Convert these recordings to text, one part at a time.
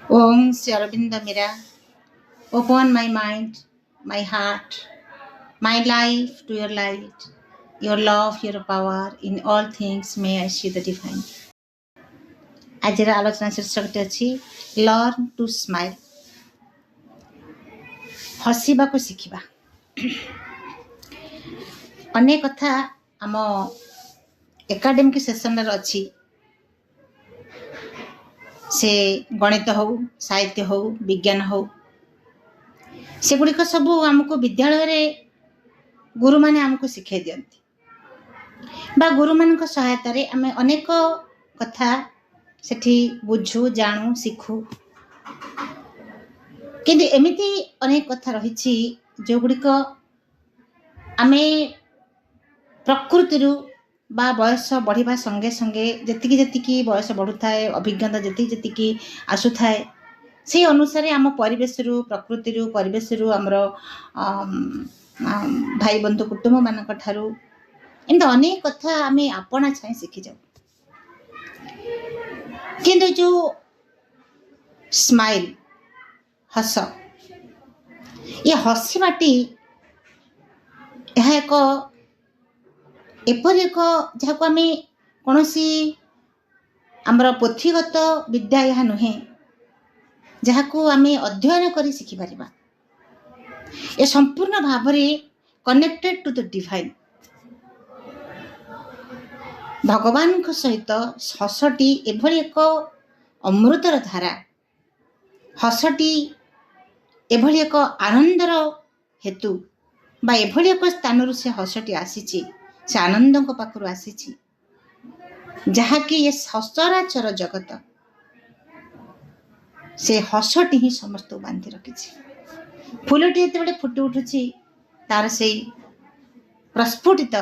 Om Sri Aurobindo Mira, open my mind, my heart, my life to your light, your love, your power, in all things may I see the divine. ଆଜିର ଆଲୋଚନା ଶୀର୍ଷକଟି ଅଛି learn to smile, ହସିବାକୁ ଶିଖିବା। ଅନେକ କଥା ଆମ academic ସେସନରେ ଅଛି, ସେ ଗଣିତ ହଉ, ସାହିତ୍ୟ ହଉ, ବିଜ୍ଞାନ ହଉ, ସେଗୁଡ଼ିକ ସବୁ ଆମକୁ ବିଦ୍ୟାଳୟରେ ଗୁରୁମାନେ ଆମକୁ ଶିଖାଇ ଦିଅନ୍ତି ବା ଗୁରୁମାନଙ୍କ ସହାୟତାରେ ଆମେ ଅନେକ କଥା ସେଠି ବୁଝୁ, ଜାଣୁ, ଶିଖୁ। କିନ୍ତୁ ଏମିତି ଅନେକ କଥା ରହିଛି ଯେଉଁଗୁଡ଼ିକ ଆମେ ପ୍ରକୃତିରୁ ବା ବୟସ ବଢ଼ିବା ସଙ୍ଗେ ସଙ୍ଗେ ଯେତିକି ବୟସ ବଢ଼ୁଥାଏ, ଅଭିଜ୍ଞତା ଯେତିକି ଆସୁଥାଏ, ସେଇ ଅନୁସାରେ ଆମ ପରିବେଶରୁ, ପ୍ରକୃତିରୁ, ପରିବେଶରୁ, ଆମର ଭାଇ ବନ୍ଧୁ କୁଟୁମ୍ବମାନଙ୍କ ଠାରୁ ଏମିତି ଅନେକ କଥା ଆମେ ଆପଣା ଛାଏଁ ଶିଖିଯାଉ। କିନ୍ତୁ ଯେଉଁ ସ୍ମାଇଲ୍, ହସ, ଏ ହସିବାଟି ଏହା ଏପରି ଏକ ଯାହାକୁ ଆମେ କୌଣସି ଆମର ପୋଥିଗତ ବିଦ୍ୟା ଏହା ନୁହେଁ, ଯାହାକୁ ଆମେ ଅଧ୍ୟୟନ କରି ଶିଖିପାରିବା। ଏ ସମ୍ପୂର୍ଣ୍ଣ ଭାବରେ କନେକ୍ଟେଡ୍ ଟୁ ଦ ଡିଭାଇନ୍। ଭଗବାନଙ୍କ ସହିତ ହସଟି ଏଭଳି ଏକ ଅମୃତର ଧାରା, ହସଟି ଏଭଳି ଏକ ଆନନ୍ଦର ହେତୁ ବା ଏଭଳି ଏକ ସ୍ଥାନରୁ ସେ ହସଟି ଆସିଛି, ସେ ଆନନ୍ଦଙ୍କ ପାଖରୁ ଆସିଛି, ଯାହାକି ଏ ସଚରାଚର ଜଗତ ସେ ହସଟି ହିଁ ସମସ୍ତଙ୍କୁ ବାନ୍ଧି ରଖିଛି। ଫୁଲଟି ଯେତେବେଳେ ଫୁଟି ଉଠୁଛି, ତାର ସେଇ ପ୍ରସ୍ଫୁଟିତ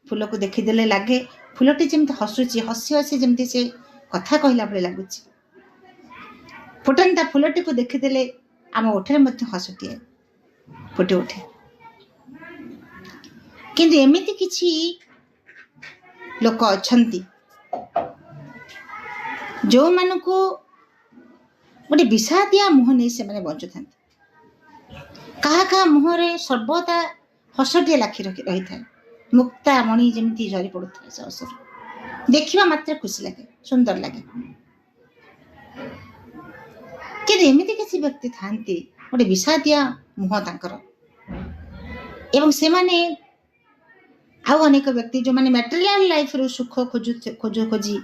ଫୁଲକୁ ଦେଖିଦେଲେ ଲାଗେ ଫୁଲଟି ଯେମିତି ହସୁଛି, ହସି ହସି ଯେମିତି ସେ କଥା କହିଲା ଭଳି ଲାଗୁଛି। ଫୁଟନ୍ତା ଫୁଲଟିକୁ ଦେଖିଦେଲେ ଆମ ଓଠରେ ମଧ୍ୟ ହସଟିଏ ଫୁଟି ଉଠେ। କିନ୍ତୁ ଏମିତି କିଛି ଲୋକ ଅଛନ୍ତି ଯେଉଁମାନଙ୍କୁ ଗୋଟେ ବିଷାଦିଆ ମୁହଁ ନେଇ ସେମାନେ ବଞ୍ଚୁଥାନ୍ତି। କାହା ମୁହଁରେ ସର୍ବଦା ହସଟିଏ ଲାଖି ରହିଥାଏ, ମୁକ୍ତା ମଣି ଯେମିତି ଝରି ପଡ଼ୁଥାଏ ସେ ହସରୁ। ଦେଖିବା ମାତ୍ରେ ଖୁସି ଲାଗେ, ସୁନ୍ଦର ଲାଗେ। କିନ୍ତୁ ଏମିତି କିଛି ବ୍ୟକ୍ତି ଥାନ୍ତି ଗୋଟେ ବିଷାଦିଆ ମୁହଁ ତାଙ୍କର, ଏବଂ ସେମାନେ ଆଉ ଅନେକ ବ୍ୟକ୍ତି ଯେଉଁମାନେ ମ୍ୟାଟେରିଆଲ ଲାଇଫରୁ ସୁଖ ଖୋଜି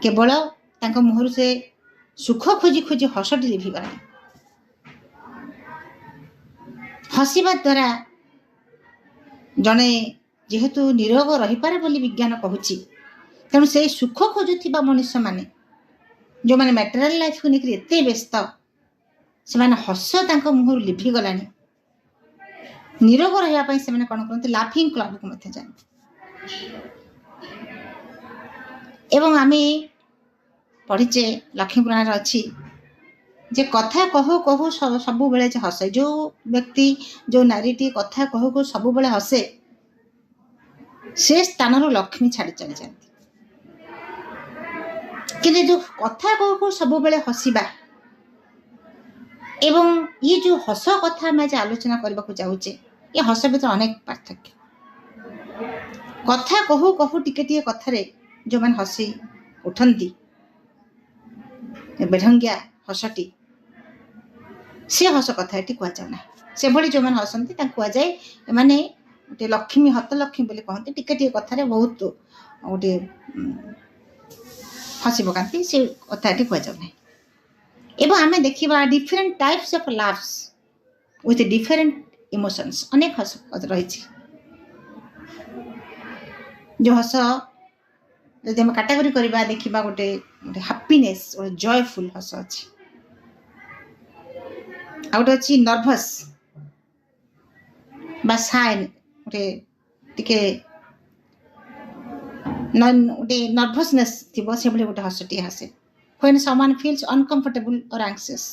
କେବଳ ତାଙ୍କ ମୁହଁରୁ ସେ ସୁଖ ଖୋଜି ହସଟି ଲିଭିଗଲାଣି। ହସିବା ଦ୍ୱାରା ଜଣେ ଯେହେତୁ ନିରୋଗ ରହିପାରେ ବୋଲି ବିଜ୍ଞାନ କହୁଛି, ତେଣୁ ସେଇ ସୁଖ ଖୋଜୁଥିବା ମଣିଷମାନେ ଯେଉଁମାନେ ମ୍ୟାଟେରିଆଲ ଲାଇଫକୁ ନେଇକରି ଏତେ ବ୍ୟସ୍ତ, ସେମାନେ ହସ ତାଙ୍କ ମୁହଁରୁ ଲିଭିଗଲାଣି, ନିରୋଗ ରହିବା ପାଇଁ ସେମାନେ କ'ଣ କରନ୍ତି, ଲାଫିଂ କ୍ଲବକୁ ମଧ୍ୟ ଯାଆନ୍ତି। ଏବଂ ଆମେ ପଢ଼ିଛେ ଲକ୍ଷ୍ମୀପୁରାଣରେ ଅଛି ଯେ କଥା କହୁ କହୁ ସବୁବେଳେ ଯେ ହସେ, ଯେଉଁ ବ୍ୟକ୍ତି, ଯେଉଁ ନାରୀଟି କଥା କହୁ କହୁ ସବୁବେଳେ ହସେ, ସେ ସ୍ଥାନରୁ ଲକ୍ଷ୍ମୀ ଛାଡ଼ି ଚାଲିଯାନ୍ତି। କିନ୍ତୁ ଯେଉଁ କଥା କହୁ କହୁ ସବୁବେଳେ ହସିବା ଏବଂ ଇଏ ଯେଉଁ ହସ କଥା ଆମେ ଆଜି ଆଲୋଚନା କରିବାକୁ ଯାଉଛେ, ଏ ହସ ଭିତରେ ଅନେକ ପାର୍ଥକ୍ୟ। କଥା କହୁ କହୁ ଟିକେ କଥାରେ ଯେଉଁମାନେ ହସି ଉଠନ୍ତି, ବେଢଙ୍ଗିଆ ହସଟି, ସେ ହସ କଥା ଏଠି କୁହାଯାଉ ନାହିଁ। ସେଭଳି ଯେଉଁମାନେ ହସନ୍ତି ତାଙ୍କୁ କୁହାଯାଏ ଏମାନେ ଗୋଟେ ଲକ୍ଷ୍ମୀ, ହତଲକ୍ଷ୍ମୀ ବୋଲି କହନ୍ତି। ଟିକେ କଥାରେ ବହୁତ ଗୋଟେ ହସି ପକାନ୍ତି, ସେ କଥା ଏଠି କୁହାଯାଉ ନାହିଁ। ଏବଂ ଆମେ ଦେଖିବା different types of loves with different emotions. ଅନେକ ହସ ରହିଛି। ଯେଉଁ ହସ ଯଦି ଆମେ କାଟାଗୋରି କରିବା, ଦେଖିବା ଗୋଟେ ହାପିନେସ୍, ଗୋଟେ ଜୟଫୁଲ୍ ହସ ଅଛି। ଆଉ ଗୋଟେ ଅଛି ନର୍ଭସ୍ ବା ସାଏ, ଗୋଟେ ଟିକେ ଗୋଟେ ନର୍ଭସନେସ୍ ଥିବ, ସେଭଳି ଗୋଟେ ହସଟିଏ ହସେ। when someone feels uncomfortable or anxious।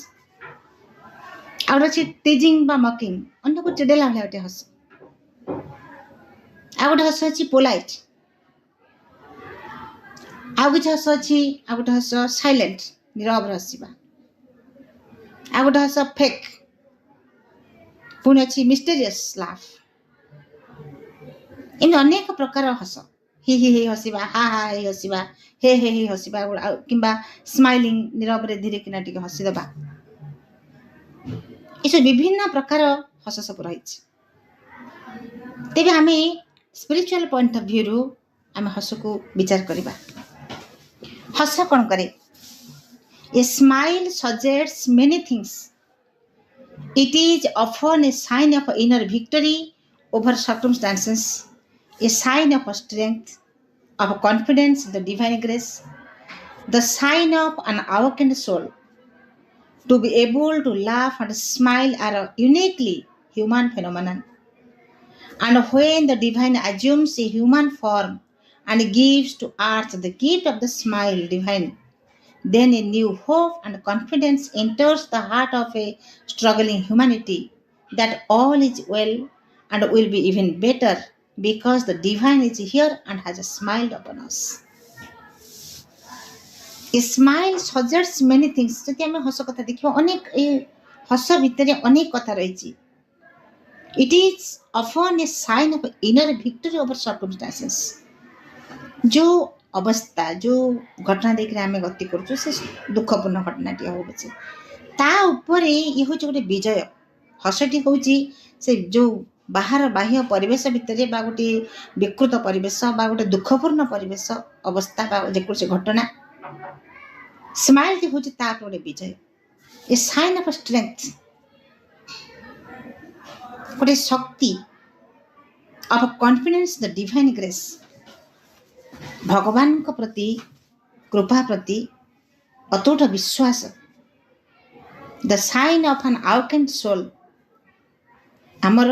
ଆଉ ଗୋଟେ ଅଛି ଟିଜିଂ ବା ମକିଂ, ଅନ୍ୟକୁ ଚିଡ଼େଇଲା ଭଳିଆ ଗୋଟେ ହସ। ଆଉ ଗୋଟେ ହସ ଅଛି ପୋଲାଇଟ୍। ଆଉ କିଛି ହସ ଅଛି, ଆଉ ଗୋଟେ ହସ ସାଇଲେଣ୍ଟ, ନୀରବରେ ହସିବା। ଆଉ ଗୋଟେ ହସ ଫେକ୍, ପୁଣି ଅଛି ମିଷ୍ଟେରିୟସ୍ ଲାଫ୍। ଏମିତି ଅନେକ ପ୍ରକାର ହସ, ହି ହି ହେଇ ହସିବା, ହା ହା ହେଇ ହସିବା, ହେ ହେ ହେଇ ହସିବା, କିମ୍ବା ସ୍ମାଇଲିଂ, ନୀରବରେ ଧୀରେ କିନା ଟିକେ ହସିଦେବା। ଏସବୁ ବିଭିନ୍ନ ପ୍ରକାର ହସ ସବୁ ରହିଛି। ତେବେ ଆମେ ସ୍ପିରିଚୁଆଲ ପଏଣ୍ଟ ଅଫ୍ ଭ୍ୟୁରୁ ଆମେ ହସକୁ ବିଚାର କରିବା। ହସ କ'ଣ କରେ? A smile suggests many things. It is often a sign of inner victory over circumstances, a sign of strength, of confidence in the divine grace, the sign of an awakened soul. To be able to laugh and smile are a uniquely human phenomenon. And when the divine assumes a human form and gives to earth the gift of the smile divine, then a new hope and confidence enters the heart of a struggling humanity, that all is well and will be even better because the divine is here and has smiled upon us. A smile suggests many things. ଯଦି ଆମେ ହସ କଥା ଦେଖିବା, ଅନେକ ଏ ହସ ଭିତରେ ଅନେକ କଥା ରହିଛି। It is often a sign of inner victory over circumstances. ଯେଉଁ ଅବସ୍ଥା, ଯେଉଁ ଘଟଣା ଦେଇକିରି ଆମେ ଗତି କରୁଛୁ, ସେ ଦୁଃଖପୂର୍ଣ୍ଣ ଘଟଣାଟି ହଉ ପଛେ, ତା ଉପରେ ଇଏ ହେଉଛି ଗୋଟେ ବିଜୟ। ହସଟି ହେଉଛି ସେ ଯେଉଁ ବାହାର ବାହ୍ୟ ପରିବେଶ ଭିତରେ ବା ଗୋଟିଏ ବିକୃତ ପରିବେଶ ବା ଗୋଟେ ଦୁଃଖପୂର୍ଣ୍ଣ ପରିବେଶ ଅବସ୍ଥା ବା ଯେକୌଣସି ଘଟଣା, ସ୍ମାଇଲ୍ଟି ହେଉଛି ତା ଉପରେ ଗୋଟେ ବିଜୟ। ଏ ସାଇନ୍ ଅଫ୍ ଷ୍ଟ୍ରେଙ୍ଗଥ୍, ଗୋଟେ ଶକ୍ତି, of confidence the divine grace, ଭଗବାନଙ୍କ ପ୍ରତି କୃପା ପ୍ରତି ଅତୁଟ ବିଶ୍ୱାସ, ଦ ସାଇନ୍ ଅଫ୍ ଆନ୍ ଆୱାକେନ୍ଡ ସୋଲ୍, ଆମର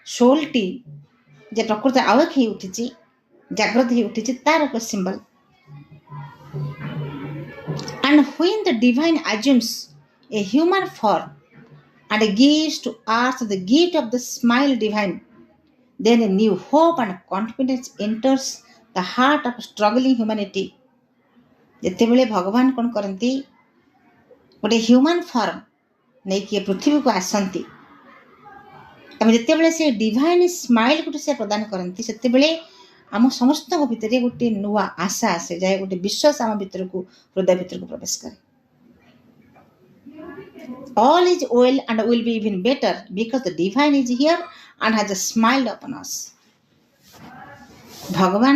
ସୋଲ୍ଟି ଯେ ପ୍ରକୃତ ଆୱାକ ହେଇ ଉଠିଛି, ଜାଗ୍ରତ ହେଇ ଉଠିଛି, ତାର ଏକ symbol. And when the divine assumes a human form and gives to earth the gift of the smile divine, then a new hope and confidence enters the heart of struggling humanity. ଯେତେବେଳେ ଭଗବାନ କ'ଣ କରନ୍ତି, ଗୋଟେ Humane form ନେଇକି ପୃଥିବୀକୁ ଆସନ୍ତି ଏବଂ ଯେତେବେଳେ ସେ ଡିଭାଇନ୍ ସ୍ମାଇଲ୍ ଗୋଟେ ସେ ପ୍ରଦାନ କରନ୍ତି, ସେତେବେଳେ ଆମ ସମସ୍ତଙ୍କ ଭିତରେ ଗୋଟେ ନୂଆ ଆଶା ଆସେ, ଯାଏ ଗୋଟେ ବିଶ୍ୱାସ ଆମ ଭିତରକୁ, ହୃଦୟ ଭିତରକୁ ପ୍ରବେଶ କରେ। All is well and will be even better because the divine is here and has smiled upon us. ଭଗବାନ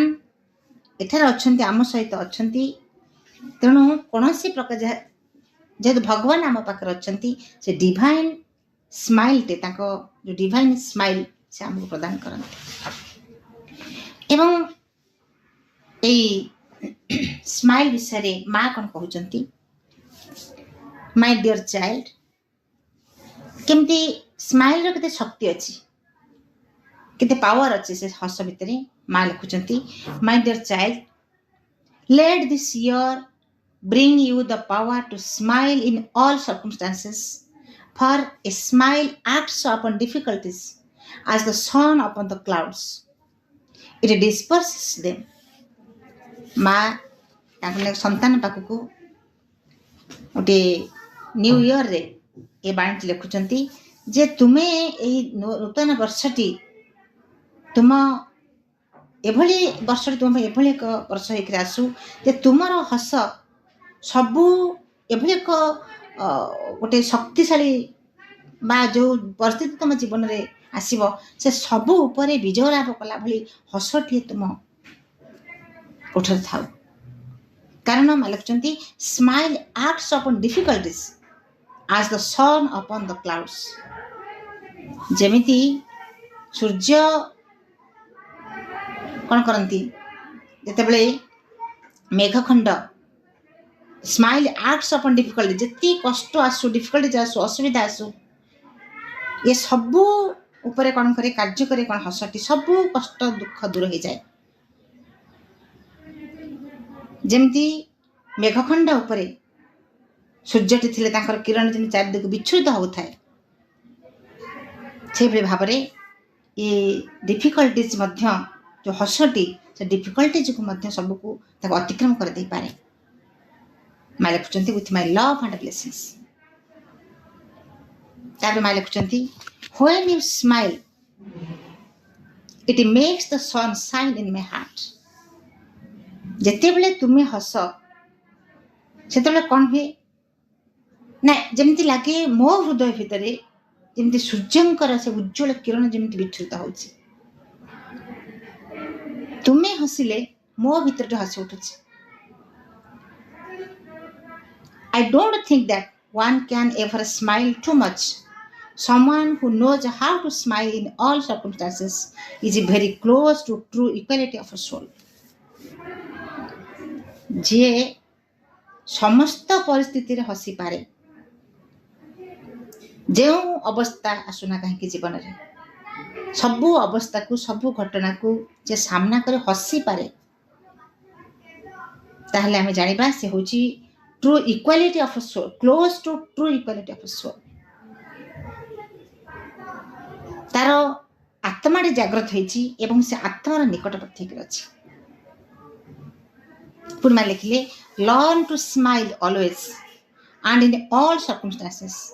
ଏଠାରେ ଅଛନ୍ତି, ଆମ ସହିତ ଅଛନ୍ତି। ତେଣୁ କୌଣସି ପ୍ରକାର ଯେହେତୁ ଭଗବାନ ଆମ ପାଖରେ ଅଛନ୍ତି, ସେ ଡିଭାଇନ୍ ସ୍ମାଇଲ୍ଟେ, ତାଙ୍କ ଯେଉଁ ଡିଭାଇନ୍ ସ୍ମାଇଲ୍ ସେ ଆମକୁ ପ୍ରଦାନ କରନ୍ତି। ଏବଂ ଏଇ ସ୍ମାଇଲ୍ ବିଷୟରେ ମା କ'ଣ କହୁଛନ୍ତି? ମାଇ ଡିଅର୍ ଚାଇଲ୍ଡ, କେମିତି ସ୍ମାଇଲ୍ର କେତେ ଶକ୍ତି ଅଛି, କେତେ ପାୱାର ଅଛି ସେ ହସ ଭିତରେ। ମା ଲେଖୁଛନ୍ତି, my dear child, let this year bring you the power to smile in all circumstances, for a smile acts upon difficulties as the sun upon the clouds. It disperses them. ମା ତାଙ୍କ ସନ୍ତାନ ପାଖକୁ ଗୋଟିଏ ନ୍ୟୁ ଇୟର୍ରେ ଏ ବାଣୀଟି ଲେଖୁଛନ୍ତି ଯେ ତୁମେ ଏହି ନୂତନ ବର୍ଷଟି ତୁମ ଏଭଳି ବର୍ଷଟି ତୁମ ପାଇଁ ଏଭଳି ଏକ ବର୍ଷ ହେଇକରି ଆସୁ ଯେ ତୁମର ହସ ସବୁ ଏଭଳି ଏକ ଗୋଟେ ଶକ୍ତିଶାଳୀ ବା ଯେଉଁ ପରିସ୍ଥିତି ତୁମ ଜୀବନରେ ଆସିବ, ସେ ସବୁ ଉପରେ ବିଜୟ ଲାଭ କଲା ଭଳି ହସଟିଏ ତୁମ ଓଠରେ ଥାଉ। କାରଣ ମା ଲେଖୁଛନ୍ତି, smile acts upon difficulties as the sun upon the clouds. ଯେମିତି ସୂର୍ଯ୍ୟ କ'ଣ କରନ୍ତି, ଯେତେବେଳେ ମେଘଖଣ୍ଡ ସ୍ମାଇଲ୍ ଆକ୍ଟସ୍ ଅପନ୍ ଡିଫିକଲ୍ଟି, ଯେତିକି କଷ୍ଟ ଆସୁ, ଡିଫିକଲ୍ଟି ଆସୁ, ଅସୁବିଧା ଆସୁ, ଏ ସବୁ ଉପରେ କ'ଣ କରେ, କାର୍ଯ୍ୟ କରେ କ'ଣ, ହସଟି ସବୁ କଷ୍ଟ ଦୁଃଖ ଦୂର ହେଇଯାଏ। ଯେମିତି ମେଘଖଣ୍ଡ ଉପରେ ସୂର୍ଯ୍ୟଟି ଥିଲେ ତାଙ୍କର କିରଣ ଯେମିତି ଚାରିଦିଗକୁ ବିଚ୍ଛୁରିତ ହେଉଥାଏ, ସେହିଭଳି ଭାବରେ ଏ ଡିଫିକଲ୍ଟିଜ୍ ମଧ୍ୟ ଯେଉଁ ହସଟି, ସେ ଡିଫିକଲ୍ଟିଜ୍କୁ ମଧ୍ୟ ସବୁକୁ ତାକୁ ଅତିକ୍ରମ କରିଦେଇପାରେ। ମା ଲେଖୁଛନ୍ତି, ୱିଥ୍ ମାଇ ଲଭ୍ ଆଣ୍ଡ ବ୍ଲେସିଂସ୍। ତାପରେ ମା ଲେଖୁଛନ୍ତି when you smile it makes the sun shine in my heart। ଯେତେବେଳେ ତୁମେ ହସ ସେତେବେଳେ କ'ଣ ହୁଏ ନା ଯେମିତି ଲାଗେ ମୋ ହୃଦୟ ଭିତରେ ଯେମିତି ସୂର୍ଯ୍ୟଙ୍କର ସେ ଉଜ୍ଜ୍ୱଳ କିରଣ ଯେମିତି ବିଚ୍ଛୁରିତ ହେଉଛି। ତୁମେ ହସିଲେ ମୋ ଭିତରେ ହସି ଉଠୁଛି। I don't think that one can ever smile too much. Someone who knows how to smile in all circumstances is very close to true equality of a soul। ଯିଏ ସମସ୍ତ ପରିସ୍ଥିତିରେ ହସିପାରେ, ଯେଉଁ ଅବସ୍ଥା ଆସୁନା କାହିଁକି ଜୀବନରେ ସବୁ ଅବସ୍ଥାକୁ ସବୁ ଘଟଣାକୁ ଯେ ସାମ୍ନା କରି ହସିପାରେ, ତାହେଲେ ଆମେ ଜାଣିବା ସେ ହେଉଛି true equality of soul, close to true equality of soul. ତାର ଆତ୍ମାଟି ଜାଗ୍ରତ ହେଇଛି ଏବଂ ସେ ଆତ୍ମାର ନିକଟବର୍ତ୍ତୀ ହେଇକି ଅଛି। ପୁଣି ଲେଖିଲେ learn to smile always and in all circumstances,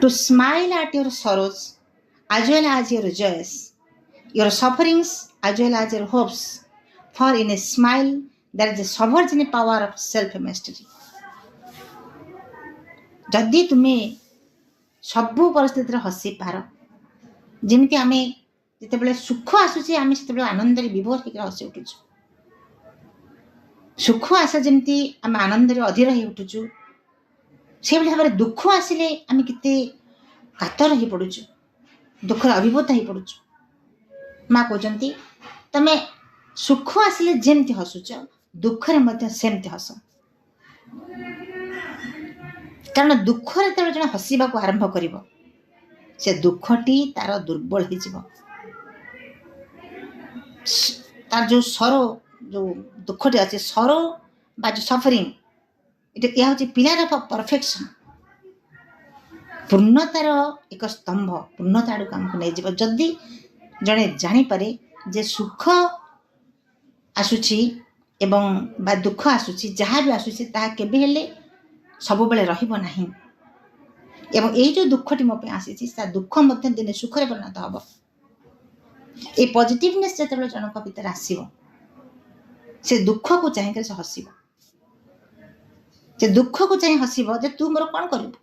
to smile at your sorrows as well as your joys, your sufferings as well as your hopes, for in a smile there is a sovereign power of self-mastery। ଯଦି ତୁମେ ସବୁ ପରିସ୍ଥିତିରେ ହସିପାର, ଯେମିତି ଆମେ ଯେତେବେଳେ ସୁଖ ଆସୁଛି ଆମେ ସେତେବେଳେ ଆନନ୍ଦରେ ବିଭୋର ହେଇକି ହସି ଉଠୁଛୁ, ସୁଖ ଆସେ ଯେମିତି ଆମେ ଆନନ୍ଦରେ ଅଧୀର ହେଇ ଉଠୁଛୁ, ସେଭଳି ଭାବରେ ଦୁଃଖ ଆସିଲେ ଆମେ କେତେ କାତର ହେଇ ପଡ଼ୁଛୁ, ଦୁଃଖରେ ଅଭିଭୂତ ହେଇ ପଡ଼ୁଛୁ। ମା କହୁଛନ୍ତି ତମେ ସୁଖ ଆସିଲେ ଯେମିତି ହସୁଛ ଦୁଃଖରେ ମଧ୍ୟ ସେମିତି ହସ। କାରଣ ଦୁଃଖରେ ଯେତେବେଳେ ଜଣେ ହସିବାକୁ ଆରମ୍ଭ କରିବ ସେ ଦୁଃଖଟି ତାର ଦୁର୍ବଳ ହେଇଯିବ। ତାର ଯେଉଁ ସରୋ ଯେଉଁ ଦୁଃଖଟି ଅଛି, ସରୋ ବା ଯେଉଁ ସଫରିଂ, ଏହା ହେଉଛି ପିଲାର ପରଫେକ୍ସନ୍, ପୂର୍ଣ୍ଣତାର ଏକ ସ୍ତମ୍ଭ, ପୂର୍ଣ୍ଣତା ଆଡ଼କୁ ଆମକୁ ନେଇଯିବ। ଯଦି ଜଣେ ଜାଣିପାରେ ଯେ ସୁଖ ଆସୁଛି ଏବଂ ବା ଦୁଃଖ ଆସୁଛି, ଯାହା ବି ଆସୁଛି ତାହା କେବେ ହେଲେ ସବୁବେଳେ ରହିବ ନାହିଁ, ଏବଂ ଏଇ ଯେଉଁ ଦୁଃଖଟି ମୋ ପାଇଁ ଆସିଛି ତା ଦୁଃଖ ମଧ୍ୟ ଦିନେ ସୁଖରେ ପରିଣତ ହେବ। এই ପଜିଟିଭନେସ୍ ଯେତେବେଳେ ଜଣଙ୍କ ଭିତରେ ଆସିବ ସେ ଦୁଃଖକୁ ଚାହିଁକରି ସେ ହସିବ। ସେ ଦୁଃଖକୁ ଚାହିଁ ହସିବ ଯେ ତୁ ମୋର କ'ଣ କରିବୁ,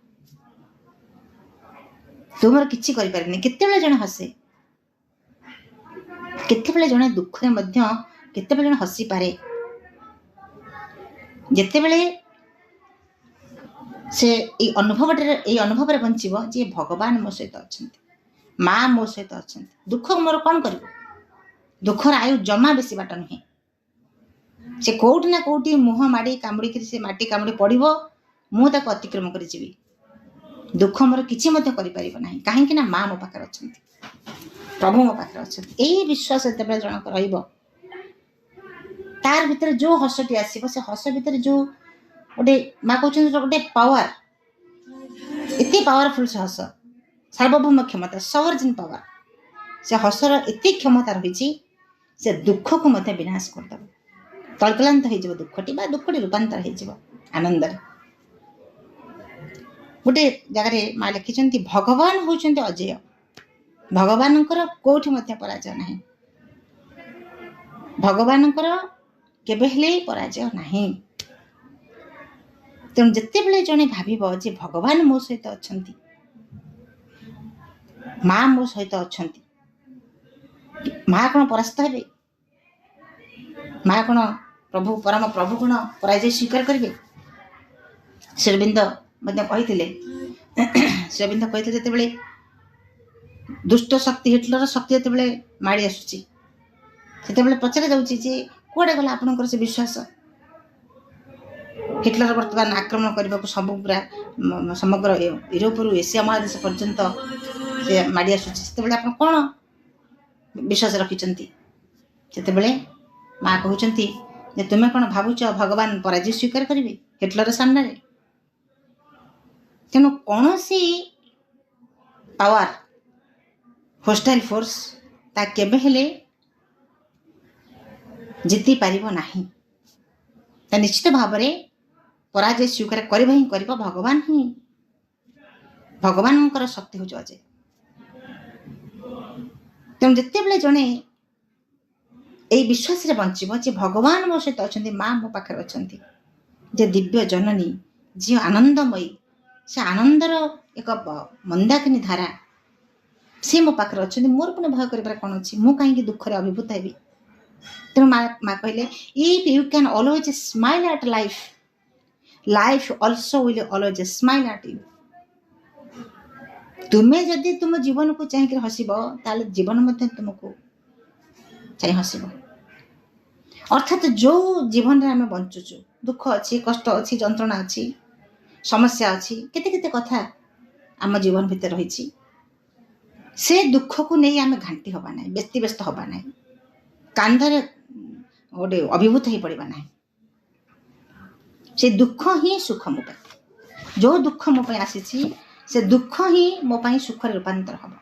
ତୁ ମୋର କିଛି କରିପାରିବିନି। କେତେବେଳେ ଜଣେ ହସେ, କେତେବେଳେ ଜଣେ ଦୁଃଖରେ ମଧ୍ୟ କେତେବେଳେ ଜଣେ ହସିପାରେ, ଯେତେବେଳେ ସେ ଏଇ ଅନୁଭବରେ ବଞ୍ଚିବ ଯେ ଭଗବାନ ମୋ ସହିତ ଅଛନ୍ତି, ମା ମୋ ସହିତ ଅଛନ୍ତି, ଦୁଃଖ ମୋର କ'ଣ କରିବ। ଦୁଃଖର ଆୟୁ ଜମା ବେଶୀ ବାଟ ନୁହେଁ, ସେ କୋଉଠି ନା କୋଉଠି ମୁହଁ ମାଡ଼ି କାମୁଡ଼ିକିରି ସେ ମାଟି କାମୁଡ଼ି ପଡ଼ିବ, ମୁଁ ତାକୁ ଅତିକ୍ରମ କରି ଯିବି। ଦୁଃଖ ମୋର କିଛି ମଧ୍ୟ କରିପାରିବ ନାହିଁ, କାହିଁକି ନା ମା ମୋ ପାଖରେ ଅଛନ୍ତି, ପ୍ରଭୁ ମୋ ପାଖରେ ଅଛନ୍ତି। ଏଇ ବିଶ୍ୱାସ ଯେତେବେଳେ ଜଣକ ରହିବ, ତାର ଭିତରେ ଯେଉଁ ହସଟି ଆସିବ ସେ ହସ ଭିତରେ ଯେଉଁ ଗୋଟେ ମା କହୁଛନ୍ତି ଗୋଟେ ପାୱାର, ଏତେ ପାୱାରଫୁଲ୍ ସେ ହସ, ସାର୍ବଭୌମ କ୍ଷମତା, ସଭର୍ଜିନ୍ ପାୱାର, ସେ ହସର ଏତେ କ୍ଷମତା ରହିଛି ସେ ଦୁଃଖକୁ ମଧ୍ୟ ବିନାଶ କରିଦେବ। ତଳକ୍ଲାନ୍ତ ହେଇଯିବ ଦୁଃଖଟି, ବା ଦୁଃଖଟି ରୂପାନ୍ତର ହେଇଯିବ ଆନନ୍ଦରେ। ଗୋଟେ ଜାଗାରେ ମା ଲେଖିଛନ୍ତି ଭଗବାନ ହେଉଛନ୍ତି ଅଜେୟ, ଭଗବାନଙ୍କର କୋଉଠି ମଧ୍ୟ ପରାଜୟ ନାହିଁ, ଭଗବାନଙ୍କର କେବେ ହେଲେ ପରାଜୟ ନାହିଁ। ତେଣୁ ଯେତେବେଳେ ଜଣେ ଭାବିବ ଯେ ଭଗବାନ ମୋ ସହିତ ଅଛନ୍ତି, ମା ମୋ ସହିତ ଅଛନ୍ତି, ମା କ'ଣ ପରାସ୍ତ ହେବେ, ମା କ'ଣ ପରମ ପ୍ରଭୁ କ'ଣ ପରାଜୟ ସ୍ୱୀକାର କରିବେ। ଶ୍ରୀଅରବିନ୍ଦ ମଧ୍ୟ କହିଥିଲେ, ଯେତେବେଳେ ଦୁଷ୍ଟ ଶକ୍ତି, ହିଟଲର ଶକ୍ତି ଯେତେବେଳେ ମାଡ଼ି ଆସୁଛି, ସେତେବେଳେ ପଚରା ଯାଉଛି ଯେ କୁଆଡ଼େ ଗଲା ଆପଣଙ୍କର ସେ ବିଶ୍ୱାସ। ହିଟଲର ବର୍ତ୍ତମାନ ଆକ୍ରମଣ କରିବାକୁ ସବୁ ପୁରା ସମଗ୍ର ୟୁରୋପରୁ ଏସିଆ ମହାଦେଶ ପର୍ଯ୍ୟନ୍ତ ସେ ମାଡ଼ି ଆସୁଛି, ସେତେବେଳେ ଆପଣ କ'ଣ ବିଶ୍ୱାସ ରଖିଛନ୍ତି। ସେତେବେଳେ ମା କହୁଛନ୍ତି ଯେ ତୁମେ କ'ଣ ଭାବୁଛ ଭଗବାନ ପରାଜୟ ସ୍ୱୀକାର କରିବେ ହିଟଲର ସାମ୍ନାରେ। ତେଣୁ କୌଣସି ପାୱାର, ହୋଷ୍ଟାଇଲ୍ ଫୋର୍ସ ତା କେବେ ହେଲେ ଜିତି ପାରିବ ନାହିଁ, ତା ନିଶ୍ଚିତ ଭାବରେ ପରାଜୟ ସ୍ୱୀକାର କରିବା ହିଁ କରିବ ଭଗବାନ ହିଁ। ଭଗବାନଙ୍କର ଶକ୍ତି ହେଉଛି ଅଜୟ। ତେଣୁ ଯେତେବେଳେ ଜଣେ ଏଇ ବିଶ୍ୱାସରେ ବଞ୍ଚିବ ଯେ ଭଗବାନ ମୋ ସହିତ ଅଛନ୍ତି, ମା ମୋ ପାଖରେ ଅଛନ୍ତି, ଯେ ଦିବ୍ୟ ଜନନୀ, ଯିଏ ଆନନ୍ଦମୟୀ, ସେ ଆନନ୍ଦର ଏକ ମନ୍ଦାକିନୀ ଧାରା, ସେ ମୋ ପାଖରେ ଅଛନ୍ତି, ମୋର ପୁଣି ଭୟ କରିବାର କ'ଣ ଅଛି, ମୁଁ କାହିଁକି ଦୁଃଖରେ ଅଭିଭୂତ ହେବି। ତେଣୁ ମା କହିଲେ, if you can always smile at life, life also will always smile at you. ତୁମେ ଯଦି ତୁମ ଜୀବନକୁ ଚାହିଁକି ହସିବ, ତାହେଲେ ଜୀବନ ମଧ୍ୟ ତୁମକୁ ଚାହିଁ ହସିବ। ଅର୍ଥାତ୍ ଯେଉଁ ଜୀବନରେ ଆମେ ବଞ୍ଚୁଛୁ, ଦୁଃଖ ଅଛି, କଷ୍ଟ ଅଛି, ଯନ୍ତ୍ରଣା ଅଛି, ସମସ୍ୟା ଅଛି, କେତେ କେତେ କଥା ଆମ ଜୀବନ ଭିତରେ ରହିଛି, ସେ ଦୁଃଖକୁ ନେଇ ଆମେ ଘାଣ୍ଟି ହେବା ନାହିଁ, ବ୍ୟସ୍ତ ହେବା ନାହିଁ, କାନ୍ଧରେ ଗୋଟେ ଅଭିଭୂତ ହେଇ ପଡ଼ିବା ନାହିଁ। ସେ ଦୁଃଖ ହିଁ ସୁଖ ମୋ ପାଇଁ, ଯେଉଁ ଦୁଃଖ ମୋ ପାଇଁ ଆସିଛି ସେ ଦୁଃଖ ହିଁ ମୋ ପାଇଁ ସୁଖରେ ରୂପାନ୍ତର ହେବ।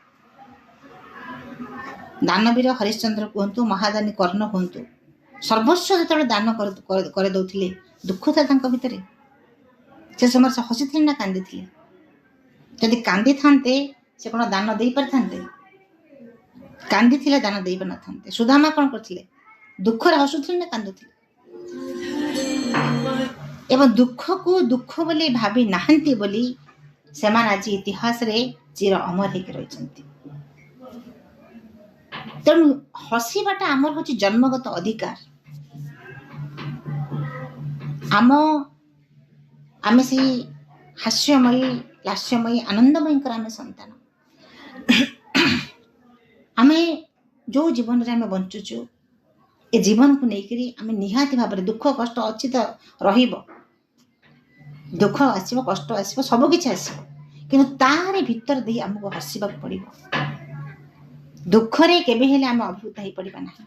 ଦାନବୀର ହରିଶ୍ଚନ୍ଦ୍ର କୁହନ୍ତୁ, ମହାଦାନୀ କର୍ଣ୍ଣ ହୁଅନ୍ତୁ, ସର୍ବସ୍ୱ ଯେତେବେଳେ ଦାନ କରିଦେଉଥିଲେ, ଦୁଃଖ ଥିଲା ତାଙ୍କ ଭିତରେ। ସେ ସମୟରେ ସେ ହସିଥିଲେ ନା କାନ୍ଦିଥିଲେ? ଯଦି କାନ୍ଦିଥାନ୍ତେ ସେ କ'ଣ ଦାନ ଦେଇପାରିଥାନ୍ତେ? କାନ୍ଦିଥିଲେ ଦାନ ଦେଇପାରିନଥାନ୍ତେ। ସୁଦାମା କ'ଣ କରିଥିଲେ? ଦୁଃଖରେ ହସୁଥିଲେ ନା କାନ୍ଦୁଥିଲେ? ଏବଂ ଦୁଃଖକୁ ଦୁଃଖ ବୋଲି ଭାବି ନାହାନ୍ତି ବୋଲି ସେମାନେ ଆଜି ଇତିହାସରେ ଚିର ଅମର ହେଇକି ରହିଛନ୍ତି। ତେଣୁ ହସିବାଟା ଆମର ହେଉଛି ଜନ୍ମଗତ ଅଧିକାର। ଆମେ ସେଇ ହାସ୍ୟମୟୀ, ଲାସ୍ୟମୟୀ, ଆନନ୍ଦମୟୀଙ୍କର ଆମେ ସନ୍ତାନ। ଆମେ ଯେଉଁ ଜୀବନରେ ଆମେ ବଞ୍ଚୁଛୁ, ଏ ଜୀବନକୁ ନେଇକରି ଆମେ ନିହାତି ଭାବରେ ଦୁଃଖ କଷ୍ଟ ଅଛି ତ ରହିବ, ଦୁଃଖ ଆସିବ, କଷ୍ଟ ଆସିବ, ସବୁକିଛି ଆସିବ, କିନ୍ତୁ ତାହାରି ଭିତରେ ଦେଇ ଆମକୁ ହସିବାକୁ ପଡ଼ିବ। ଦୁଃଖରେ କେବେ ହେଲେ ଆମେ ଅଭିଭୂତ ହେଇପଡ଼ିବା ନାହିଁ,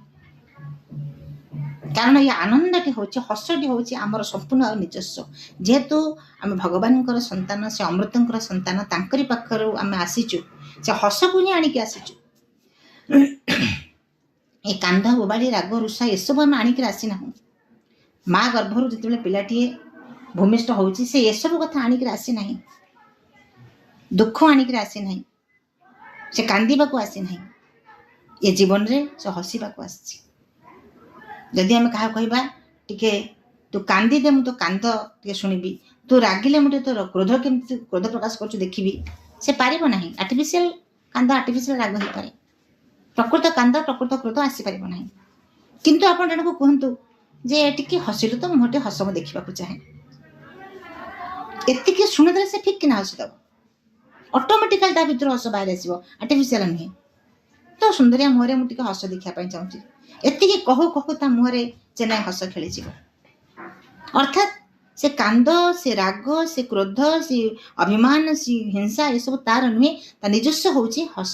କାରଣ ଏ ଆନନ୍ଦଟି ହେଉଛି, ହସଟି ହେଉଛି ଆମର ସମ୍ପୂର୍ଣ୍ଣ ଆଉ ନିଜସ୍ୱ। ଯେହେତୁ ଆମେ ଭଗବାନଙ୍କର ସନ୍ତାନ, ସେ ଅମୃତଙ୍କର ସନ୍ତାନ, ତାଙ୍କରି ପାଖରୁ ଆମେ ଆସିଛୁ, ସେ ହସକୁ ହିଁ ଆଣିକି ଆସିଛୁ। ଏ କାନ୍ଦ, ବୋବାଳି, ରାଗ, ରୁଷା ଏସବୁ ଆମେ ଆଣିକିରି ଆସିନାହୁଁ। ମା ଗର୍ଭରୁ ଯେତେବେଳେ ପିଲାଟିଏ ଭୂମିଷ୍ଠ ହେଉଛି, ସେ ଏସବୁ କଥା ଆଣିକିରି ଆସିନାହିଁ, ଦୁଃଖ ଆଣିକିରି ଆସିନାହିଁ, ସେ କାନ୍ଦିବାକୁ ଆସିନାହିଁ, ଏ ଜୀବନରେ ସେ ହସିବାକୁ ଆସିଛି। ଯଦି ଆମେ କାହାକୁ କହିବା, ଟିକେ ତୁ କାନ୍ଦିଦେ, ମୁଁ ତୋ କାନ୍ଦ ଟିକେ ଶୁଣିବି, ତୁ ରାଗିଲେ ମୁଁ ଟିକେ ତୋର କେମିତି କ୍ରୋଧ ପ୍ରକାଶ କରୁଛୁ ଦେଖିବି, ସେ ପାରିବ ନାହିଁ। ଆର୍ଟିଫିସିଆଲ କାନ୍ଦ, ଆର୍ଟିଫିସିଆଲ ରାଗ ହେଇପାରେ, ପ୍ରକୃତ କାନ୍ଦ, ପ୍ରକୃତ କ୍ରୋଧ ଆସିପାରିବ ନାହିଁ। କିନ୍ତୁ ଆପଣ ଜଣକୁ କୁହନ୍ତୁ ଯେ ଟିକେ ହସିଲୁ ତ, ମୁଁ ଟିକେ ହସ ମୁଁ ଦେଖିବାକୁ ଚାହେଁ, ଏତିକି ଶୁଣିଦେଲେ ସେ ଠିକ୍ କିନା ହସିଦେବ, ଅଟୋମେଟିକାଲି ତା ଭିତରୁ ହସ ବାହାରି ଆସିବ, ଆର୍ଟିଫିସିଆଲ ନୁହେଁ। ତ ସୁନ୍ଦରିଆ ମୁହଁରେ ମୁଁ ଟିକେ ହସ ଦେଖିବା ପାଇଁ ଚାହୁଁଛି, ଏତିକି କହୁ କହୁ ତା ମୁହଁରେ ଚେନାଏ ହସ ଖେଳିଯିବ। ଅର୍ଥାତ୍ ସେ କାନ୍ଦ, ସେ ରାଗ, ସେ କ୍ରୋଧ, ସେ ଅଭିମାନ, ସେ ହିଂସା ଏସବୁ ତାର ନୁହେଁ, ତା ନିଜସ୍ୱ ହେଉଛି ହସ,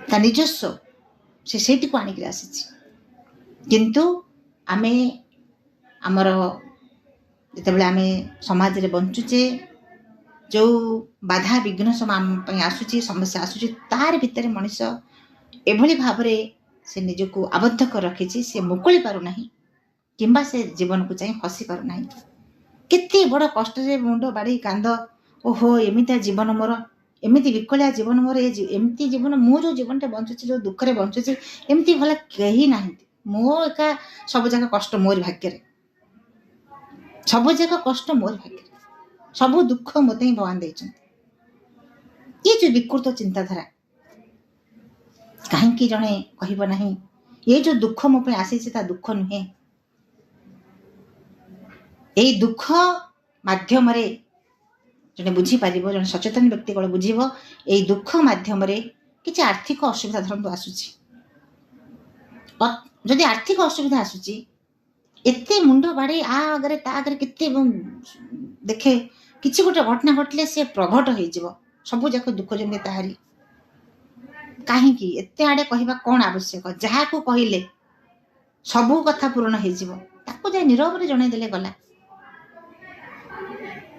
ତା ନିଜସ୍ୱ, ସେ ସେଇଟିକୁ ଆଣିକିରି ଆସିଛି। କିନ୍ତୁ ଆମେ ଆମର ଯେତେବେଳେ ଆମେ ସମାଜରେ ବଞ୍ଚୁଛେ, ଯେଉଁ ବାଧା ବିଘ୍ନ ସବୁ ଆମ ପାଇଁ ଆସୁଛି, ସମସ୍ୟା ଆସୁଛି, ତାର ଭିତରେ ମଣିଷ ଏଭଳି ଭାବରେ ସେ ନିଜକୁ ଆବଦ୍ଧ କରି ରଖିଛି, ସେ ମୁକୁଳି ପାରୁନାହିଁ, କିମ୍ବା ସେ ଜୀବନକୁ ଚାହିଁ ହସି ପାରୁନାହିଁ। କେତେ ବଡ଼ କଷ୍ଟରେ ମୁଣ୍ଡ ବାଡ଼େଇ କାନ୍ଦ, ଓହୋ ଏମିତିଆ ଜୀବନ ମୋର, ଏମିତି ବିକଳିଆ ଜୀବନ ମୋର, ଏମିତି ଜୀବନ, ମୁଁ ଯେଉଁ ଜୀବନଟା ବଞ୍ଚୁଛି, ଯେଉଁ ଦୁଃଖରେ ବଞ୍ଚୁଛି, ଏମିତି ଭଲ କେହି ନାହାନ୍ତି, ମୋ ଏକା ସବୁଯାକ କଷ୍ଟ ମୋରି ଭାଗ୍ୟରେ, ସବୁଯାକ କଷ୍ଟ ମୋରି ଭାଗ୍ୟରେ, ସବୁ ଦୁଃଖ ମୋତେ ହିଁ ଭଗବାନ ଦେଇଛନ୍ତି। ଇଏ ଯେଉଁ ବିକୃତ ଚିନ୍ତାଧାରା, କାହିଁକି ଜଣେ କହିବ ନାହିଁ ଏ ଯେଉଁ ଦୁଃଖ ମୋ ପାଇଁ ଆସିଛି ତା ଦୁଃଖ ନୁହେଁ, ଏଇ ଦୁଃଖ ମାଧ୍ୟମରେ ଜଣେ ବୁଝିପାରିବ, ଜଣେ ସଚେତନ ବ୍ୟକ୍ତି କ'ଣ ବୁଝିବ, ଏଇ ଦୁଃଖ ମାଧ୍ୟମରେ କିଛି ଆର୍ଥିକ ଅସୁବିଧା ଧରନ୍ତୁ ଆସୁଛି, ଯଦି ଆର୍ଥିକ ଅସୁବିଧା ଆସୁଛି, ଏତେ ମୁଣ୍ଡ ବାଡ଼େଇ ଆ ଆଗରେ ତା ଆଗରେ କେତେ ଦେଖେ, କିଛି ଗୋଟେ ଘଟଣା ଘଟିଲେ ସେ ପ୍ରଘଟ ହେଇଯିବ, ସବୁଯାକ ଦୁଃଖ ଯେମିତି ତାହାରି। କାହିଁକି ଏତେ ଆଡ଼େ କହିବା କ'ଣ ଆବଶ୍ୟକ? ଯାହାକୁ କହିଲେ ସବୁ କଥା ପୂରଣ ହେଇଯିବ, ତାକୁ ଯାଇ ନୀରବରେ ଜଣେଇ ଦେଲେ ଗଲା।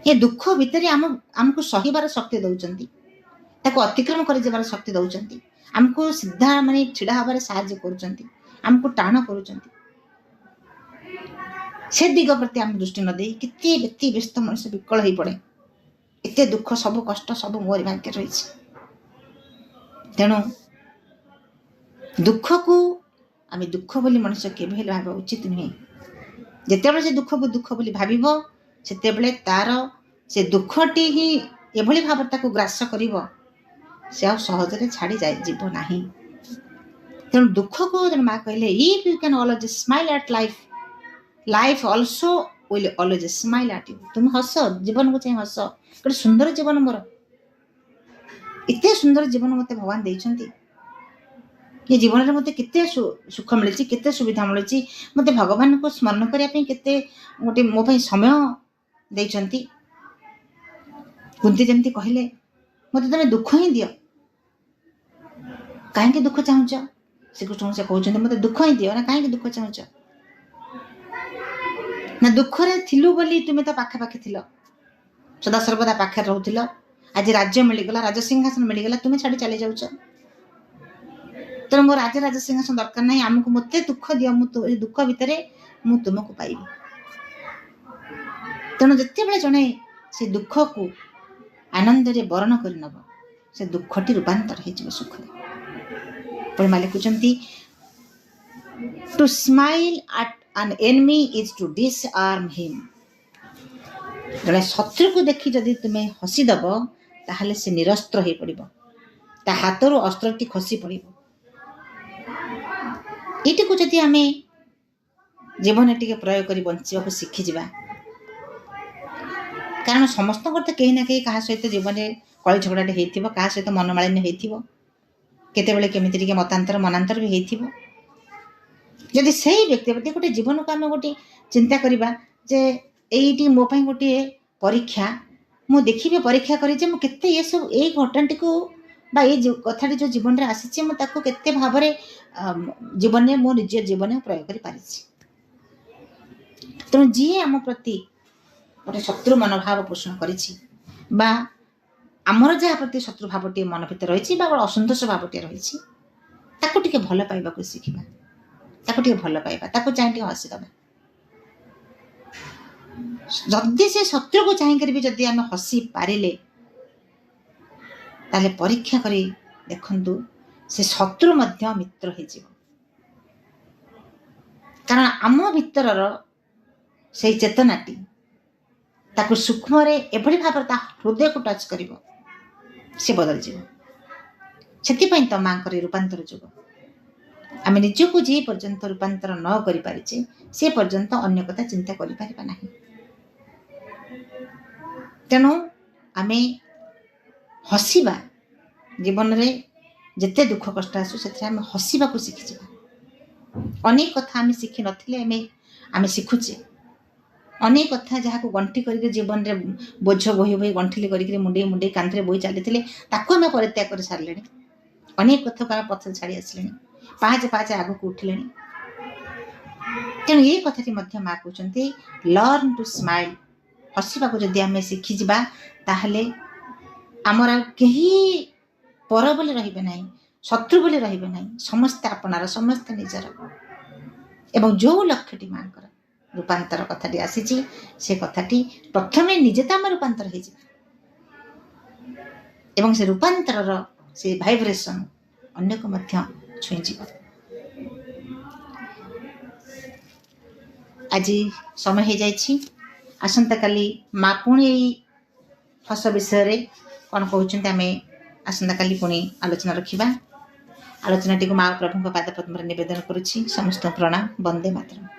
ଏ ଦୁଃଖ ଭିତରେ ଆମକୁ ସହିବାର ଶକ୍ତି ଦେଉଛନ୍ତି, ତାକୁ ଅତିକ୍ରମ କରିଯିବାର ଶକ୍ତି ଦେଉଛନ୍ତି, ଆମକୁ ସିଧା ମାନେ ଛିଡ଼ା ହେବାରେ ସାହାଯ୍ୟ କରୁଛନ୍ତି, ଆମକୁ ଟାଣ କରୁଛନ୍ତି। ସେ ଦିଗ ପ୍ରତି ଆମେ ଦୃଷ୍ଟି ନ ଦେଇ କେତେ ବ୍ୟସ୍ତ ମଣିଷ ବିକଳ ହେଇପଡ଼େ। ଏତେ ଦୁଃଖ ସବୁ କଷ୍ଟ ସବୁ ମୋରି ଭାଗ୍ୟରେ ରହିଛି। ତେଣୁ ଦୁଃଖକୁ ଆମେ ଦୁଃଖ ବୋଲି ମଣିଷ କେବେ ହେଲେ ଭାବିବା ଉଚିତ ନୁହେଁ। ଯେତେବେଳେ ସେ ଦୁଃଖକୁ ଦୁଃଖ ବୋଲି ଭାବିବ ସେତେବେଳେ ତାର ସେ ଦୁଃଖଟି ହିଁ ଏଭଳି ଭାବରେ ତାକୁ ଗ୍ରାସ କରିବ, ସେ ଆଉ ସହଜରେ ଛାଡ଼ି ଯିବ ନାହିଁ। ତେଣୁ ଦୁଃଖକୁ ଜଣେ ମା କହିଲେ, if you can always smile at life, life also will always smile at you. ତୁମେ ହସ, ଜୀବନକୁ ଚାହିଁ ହସ। ଗୋଟେ ସୁନ୍ଦର ଜୀବନ ମୋର, ଏତେ ସୁନ୍ଦର ଜୀବନ ମୋତେ ଭଗବାନ ଦେଇଛନ୍ତି। ଏ ଜୀବନରେ ମୋତେ କେତେ ସୁଖ ମିଳିଛି, କେତେ ସୁବିଧା ମିଳିଛି। ମୋତେ ଭଗବାନଙ୍କୁ ସ୍ମରଣ କରିବା ପାଇଁ କେତେ ଗୋଟେ ମୋ ପାଇଁ ସମୟ ଦେଇଛନ୍ତି। କୁନ୍ତି ଯେମିତି କହିଲେ, ମୋତେ ତମେ ଦୁଃଖ ହିଁ ଦିଅ, କାହିଁକି ଦୁଃଖ ଚାହୁଁଛ? ଶ୍ରୀକୃଷ୍ଣ ସେ କହୁଛନ୍ତି ମୋତେ ଦୁଃଖ ହିଁ ଦିଅ, ନା କାହିଁକି ଦୁଃଖ ଚାହୁଁଛ? ନା ଦୁଃଖରେ ଥିଲୁ ବୋଲି ତୁମେ ତ ପାଖାପାଖି ଥିଲ, ସଦାସର୍ବଦା ପାଖରେ ରହୁଥିଲ। ଆଜି ରାଜ୍ୟ ମିଳିଗଲା, ରାଜସିଂହାସନ ମିଳିଗଲା, ତୁମେ ଛାଡ଼ି ଚାଲି ଯାଉଛ। ତେଣୁ ମୋ ରାଜ ସିଂହାସନ ଦରକାର ନାହିଁ, ଆମକୁ ମୋତେ ଦୁଃଖ ଦିଅ, ମୁଁ ଏ ଦୁଃଖ ଭିତରେ ମୁଁ ତୁମକୁ ପାଇବି। ତେଣୁ ଯେତେବେଳେ ଜଣେ ସେ ଦୁଃଖକୁ ଆନନ୍ଦରେ ବରଣ କରିନେବ, ସେ ଦୁଃଖଟି ରୂପାନ୍ତର ହେଇଯିବ ସୁଖରେ। ପରମା ଲେଖୁଛନ୍ତି, ଟୁ ସ୍ମାଇଲ୍ ଆଟ୍ ଆନ୍ ଏନିମି ଇଜ୍ ଟୁ ଡିସ୍ଆର୍ମ ହିମ୍। ଜଣେ ଶତ୍ରୁକୁ ଦେଖି ଯଦି ତୁମେ ହସିଦେବ ତାହେଲେ ସେ ନିରସ୍ତ୍ର ହୋଇପଡ଼ିବ, ତା ହାତରୁ ଅସ୍ତ୍ରଟି ଖସି ପଡ଼ିବ। ଏଇଟିକୁ ଯଦି ଆମେ ଜୀବନରେ ଟିକେ ପ୍ରୟୋଗ କରି ବଞ୍ଚିବାକୁ ଶିଖିଯିବା, କାରଣ ସମସ୍ତଙ୍କର ତ କେହି ନା କେହି କାହା ସହିତ ଜୀବନରେ କଳି ଝଗଡ଼ାଟେ ହେଇଥିବ, କାହା ସହିତ ମନମାଳିନ୍ୟ ହେଇଥିବ, କେତେବେଳେ କେମିତି ଟିକେ ମନାନ୍ତର ବି ହେଇଥିବ। ଯଦି ସେଇ ବ୍ୟକ୍ତି ପ୍ରତି ଗୋଟେ ଜୀବନକୁ ଆମେ ଗୋଟେ ଚିନ୍ତା କରିବା ଯେ ଏଇଟି ମୋ ପାଇଁ ଗୋଟିଏ ପରୀକ୍ଷା, ମୁଁ ଦେଖିବି ପରୀକ୍ଷା କରି ଯେ ମୁଁ କେତେ ଏସବୁ ଏଇ ଘଟଣାଟିକୁ ବା ଏଇ କଥାଟି ଯେଉଁ ଜୀବନରେ ଆସିଛି ମୁଁ ତାକୁ କେତେ ଭାବରେ ଜୀବନରେ ମୋ ନିଜ ଜୀବନରେ ପ୍ରୟୋଗ କରିପାରିଛି। ତେଣୁ ଯିଏ ଆମ ପ୍ରତି ଗୋଟେ ଶତ୍ରୁ ମନୋଭାବ ପୋଷଣ କରିଛି, ବା ଆମର ଯାହା ପ୍ରତି ଶତ୍ରୁ ଭାବଟିଏ ମନ ଭିତରେ ରହିଛି, ବା ଗୋଟେ ଅସନ୍ତୋଷ ଭାବଟିଏ ରହିଛି, ତାକୁ ଟିକେ ଭଲ ପାଇବାକୁ ଶିଖିବା, ତାକୁ ଟିକେ ଭଲ ପାଇବା, ତାକୁ ଚାହିଁ ଟିକେ ହସିଦେବା। ଯଦି ସେ ଶତ୍ରୁକୁ ଚାହିଁକରି ବି ଯଦି ଆମେ ହସି ପାରିଲେ, ତାହେଲେ ପରୀକ୍ଷା କରି ଦେଖନ୍ତୁ ସେ ଶତ୍ରୁ ମଧ୍ୟ ମିତ୍ର ହେଇଯିବ। କାରଣ ଆମ ଭିତରର ସେଇ ଚେତନାଟି ତାକୁ ସୂକ୍ଷ୍ମରେ ଏଭଳି ଭାବରେ ତା ହୃଦୟକୁ ଟଚ୍ କରିବ, ସେ ବଦଳିଯିବ। ସେଥିପାଇଁ ତ ମାଙ୍କର ରୂପାନ୍ତର ଯୁଗ। ଆମେ ନିଜକୁ ଯେ ପର୍ଯ୍ୟନ୍ତ ରୂପାନ୍ତର ନ କରିପାରିଛେ ସେ ପର୍ଯ୍ୟନ୍ତ ଅନ୍ୟ କଥା ଚିନ୍ତା କରିପାରିବା ନାହିଁ। ତେଣୁ ଆମେ ହସିବା, ଜୀବନରେ ଯେତେ ଦୁଃଖ କଷ୍ଟ ଆସୁ ସେଥିରେ ଆମେ ହସିବାକୁ ଶିଖିଯିବା। ଅନେକ କଥା ଆମେ ଶିଖିନଥିଲେ ଆମେ ଶିଖୁଛେ। ଅନେକ କଥା ଯାହାକୁ ଗଣ୍ଠି କରିକି ଜୀବନରେ ବୋଝ ବୋହି ବୋହି ଗଣ୍ଠିଲି କରିକି ମୁଣ୍ଡେଇ କାନ୍ଧରେ ବୋହି ଚାଲିଥିଲେ, ତାକୁ ଆମେ ପରିତ୍ୟାଗ କରି ସାରିଲେଣି। ଅନେକ କଥାକୁ ଆମେ ପଛରେ ଛାଡ଼ି ଆସିଲେଣି, ପାହାଚେ ଆଗକୁ ଉଠିଲେଣି। ତେଣୁ ଏ କଥାଟି ମଧ୍ୟ ମା କହୁଛନ୍ତି, ଲର୍ନ ଟୁ ସ୍ମାଇଲ୍। ହସିବାକୁ ଯଦି ଆମେ ଶିଖିଯିବା ତାହେଲେ ଆମର ଆଉ କେହି ପର ବୋଲି ରହିବେ ନାହିଁ, ଶତ୍ରୁ ବୋଲି ରହିବେ ନାହିଁ, ସମସ୍ତେ ଆପଣାର, ସମସ୍ତେ ନିଜର। ଏବଂ ଯେଉଁ ଲକ୍ଷ୍ୟଟି ମାଙ୍କର ରୂପାନ୍ତର କଥାଟି ଆସିଛି, ସେ କଥାଟି ପ୍ରଥମେ ନିଜେ ତ ଆମେ ରୂପାନ୍ତର ହେଇଯିବା ଏବଂ ସେ ରୂପାନ୍ତରର ସେ ଭାଇବ୍ରେସନ୍ ଅନ୍ୟକୁ ମଧ୍ୟ ଛୁଇଁଯିବ। ଆଜି ସମୟ ହେଇଯାଇଛି, ଆସନ୍ତାକାଲି ମା ପୁଣି ଏଇ ହସ ବିଷୟରେ କ'ଣ କହୁଛନ୍ତି ଆମେ ଆସନ୍ତାକାଲି ପୁଣି ଆଲୋଚନା ରଖିବା। ଆଲୋଚନାଟିକୁ ମା ପ୍ରଭୁଙ୍କ ପାଦ ପଦ୍ମରେ ନିବେଦନ କରୁଛି। ସମସ୍ତଙ୍କୁ ପ୍ରଣାମ। ବନ୍ଦେ ମାତରମ୍।